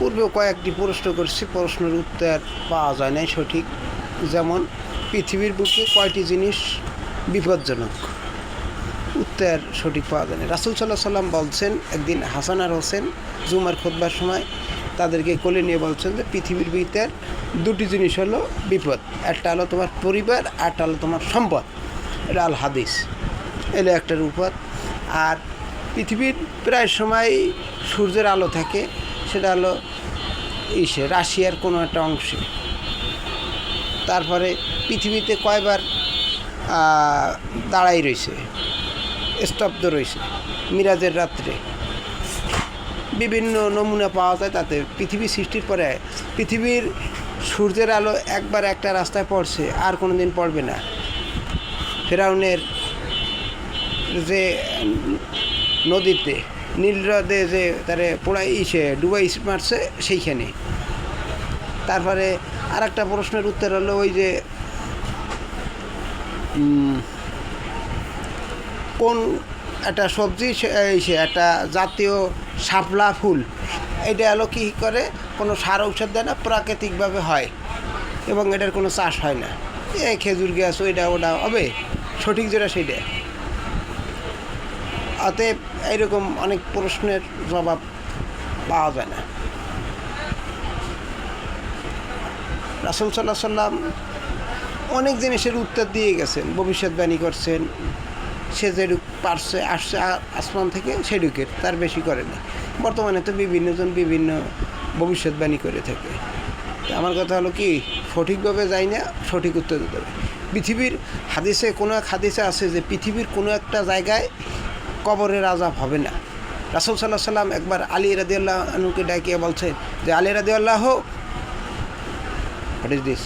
পূর্বে কয়েকটি প্রশ্ন করছি, প্রশ্নের উত্তর পাওয়া যায় নাই সঠিক। যেমন পৃথিবীর বুকে কয়টি জিনিস বিপজ্জনক, উত্তর সঠিক পাওয়া যায় না। রাসূল সাল্লাল্লাহু আলাইহি সাল্লাম বলছেন, একদিন হাসান আর হোসেন জুমার খুতবার সময় তাদেরকে কোলে নিয়ে বলছেন যে পৃথিবীর ভিতর দুটি জিনিস হলো বিপদ, একটা হলো তোমার পরিবার, একটা হলো তোমার সম্পদ। এটা আল হাদিস, এলো একটার উপর। আর পৃথিবীর প্রায় সময় সূর্যের আলো থাকে, সেটা হলো রাশিয়ার কোনো একটা অংশে। তারপরে পৃথিবীতে কয়বার দাঁড়াই রয়েছে, স্তব্ধ রয়েছে মিরাজের রাত্রে, বিভিন্ন নমুনা পাওয়া যায়। তাতে পৃথিবী সৃষ্টির পরে পৃথিবীর সূর্যের আলো একবার একটা রাস্তায় পড়ছে, আর কোনো দিন পড়বে না। ফেরাউনের যে নদীতে নীল হ্রদে যে তারে ডুবাই মারছে সেইখানে। তারপরে আর একটা প্রশ্নের উত্তর হলো ওই যে কোন একটা সবজি একটা জাতীয় শাপলা ফুল, এটা হলো কী করে, কোনো সার ঔষধ দেয় না, প্রাকৃতিকভাবে হয় এবং এটার কোনো চাষ হয় না। এই খেজুর গাছ ওইটা ওটা হবে, সঠিক যেটা সেইটা। অতএব এইরকম অনেক প্রশ্নের জবাব পাওয়া যায় না। রাসূল সাল্লাল্লাহু আলাইহি সাল্লাম অনেক জিনিসের উত্তর দিয়ে গেছেন, ভবিষ্যৎবাণী করছেন। সে যেটুক পারছে আসছে আসমান থেকে সেটুকের, তার বেশি করে না। বর্তমানে তো বিভিন্নজন বিভিন্ন ভবিষ্যৎবাণী করে থাকে। আমার কথা হলো কি, সঠিকভাবে যাই না, সঠিক উত্তর দিতে হবে। পৃথিবীর হাদিসে কোনো এক হাদিসে আছে যে পৃথিবীর কোনো একটা জায়গায় কবরের আযাব হবে না। রাসূল সাল্লাল্লাহু আলাইহি সাল্লাম একবার আলী রাদিয়াল্লাহু আনহুকে ডাকিয়ে বলছেন যে, আলী রাদিয়াল্লাহু, হোয়াট ইজ দিস,